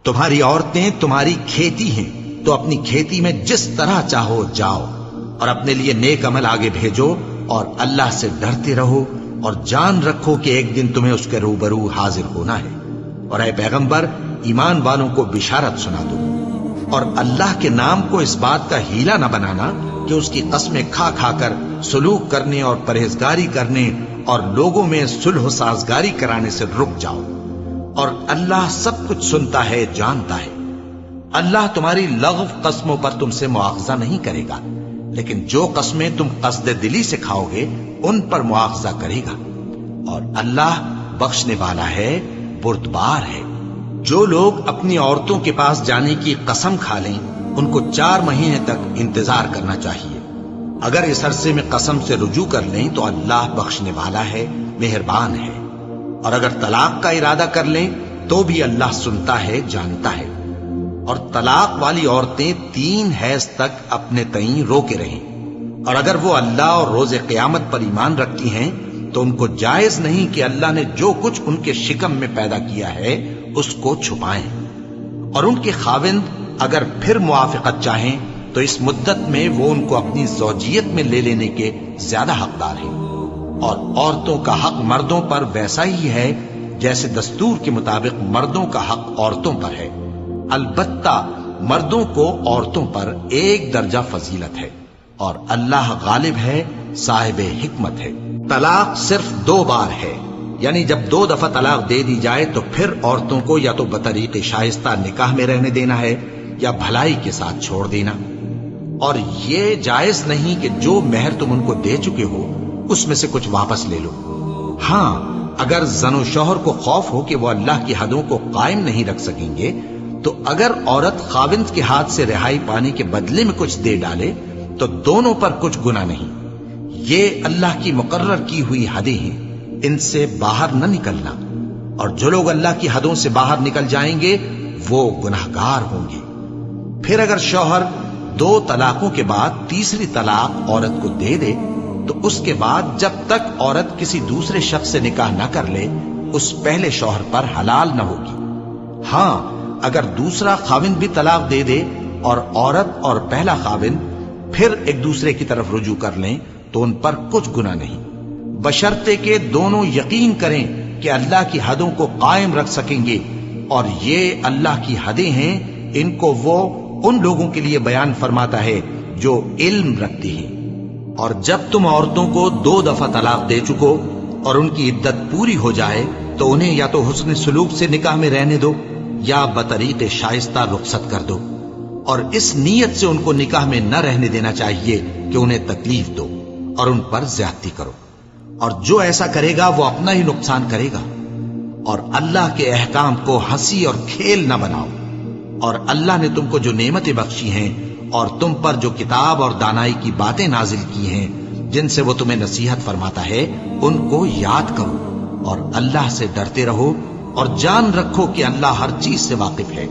تمہاری عورتیں تمہاری کھیتی ہیں، تو اپنی کھیتی میں جس طرح چاہو جاؤ، اور اپنے لیے نیک عمل آگے بھیجو، اور اللہ سے ڈرتے رہو، اور جان رکھو کہ ایک دن تمہیں اس کے روبرو حاضر ہونا ہے۔ اور اے پیغمبر، ایمان والوں کو بشارت سنا دو، اور اللہ کے نام کو اس بات کا ہیلا نہ بنانا کہ اس کی قسمیں کھا کھا کر سلوک کرنے اور پرہیزگاری کرنے اور لوگوں میں صلح و سازگاری کرانے سے رک جاؤ، اور اللہ سب کچھ سنتا ہے، جانتا ہے۔ اللہ تمہاری لغو قسموں پر تم سے مواخذہ نہیں کرے گا، لیکن جو قسمیں تم قصد دلی سے کھاؤ گے ان پر مواخذہ کرے گا، اور اللہ بخشنے والا ہے، بردبار ہے۔ جو لوگ اپنی عورتوں کے پاس جانے کی قسم کھا لیں ان کو 4 مہینے تک انتظار کرنا چاہیے۔ اگر اس عرصے میں قسم سے رجوع کر لیں تو اللہ بخشنے والا ہے، مہربان ہے۔ اور اگر طلاق کا ارادہ کر لیں تو بھی اللہ سنتا ہے، جانتا ہے۔ اور طلاق والی عورتیں 3 حیض تک اپنے تئیں روکے رہیں، اور اگر وہ اللہ اور روز قیامت پر ایمان رکھتی ہیں تو ان کو جائز نہیں کہ اللہ نے جو کچھ ان کے شکم میں پیدا کیا ہے اس کو چھپائیں۔ اور ان کے خاوند اگر پھر موافقت چاہیں تو اس مدت میں وہ ان کو اپنی زوجیت میں لے لینے کے زیادہ حقدار ہیں۔ اور عورتوں کا حق مردوں پر ویسا ہی ہے جیسے دستور کے مطابق مردوں کا حق عورتوں پر ہے، البتہ مردوں کو عورتوں پر 1 درجہ فضیلت ہے، اور اللہ غالب ہے، صاحب حکمت ہے۔ طلاق صرف 2 بار ہے، یعنی جب 2 دفعہ طلاق دے دی جائے تو پھر عورتوں کو یا تو بطریق شائستہ نکاح میں رہنے دینا ہے یا بھلائی کے ساتھ چھوڑ دینا۔ اور یہ جائز نہیں کہ جو مہر تم ان کو دے چکے ہو اس میں سے کچھ واپس لے لو۔ ہاں، اگر زن و شوہر کو خوف ہو کہ وہ اللہ کی حدوں کو قائم نہیں رکھ سکیں گے تو اگر عورت خاوند کے ہاتھ سے رہائی پانے کے بدلے میں کچھ دے ڈالے تو دونوں پر کچھ گناہ نہیں۔ یہ اللہ کی مقرر کی ہوئی حدیں ہیں، ان سے باہر نہ نکلنا، اور جو لوگ اللہ کی حدوں سے باہر نکل جائیں گے وہ گناہگار ہوں گے۔ پھر اگر شوہر 2 طلاقوں کے بعد تیسری طلاق عورت کو دے دے تو اس کے بعد جب تک عورت کسی دوسرے شخص سے نکاح نہ کر لے اس پہلے شوہر پر حلال نہ ہوگی۔ ہاں، اگر دوسرا خاوند بھی طلاق دے دے اور عورت اور پہلا خاوند پھر ایک دوسرے کی طرف رجوع کر لیں تو ان پر کچھ گناہ نہیں، بشرطے کہ دونوں یقین کریں کہ اللہ کی حدوں کو قائم رکھ سکیں گے، اور یہ اللہ کی حدیں ہیں، ان کو وہ ان لوگوں کے لیے بیان فرماتا ہے جو علم رکھتی ہیں۔ اور جب تم عورتوں کو 2 دفعہ طلاق دے چکو اور ان کی عدت پوری ہو جائے تو انہیں یا تو حسن سلوک سے نکاح میں رہنے دو یا بطریق شائستہ رخصت کر دو، اور اس نیت سے ان کو نکاح میں نہ رہنے دینا چاہیے کہ انہیں تکلیف دو اور ان پر زیادتی کرو، اور جو ایسا کرے گا وہ اپنا ہی نقصان کرے گا۔ اور اللہ کے احکام کو ہنسی اور کھیل نہ بناؤ، اور اللہ نے تم کو جو نعمتیں بخشی ہیں اور تم پر جو کتاب اور دانائی کی باتیں نازل کی ہیں جن سے وہ تمہیں نصیحت فرماتا ہے ان کو یاد کرو، اور اللہ سے ڈرتے رہو، اور جان رکھو کہ اللہ ہر چیز سے واقف ہے۔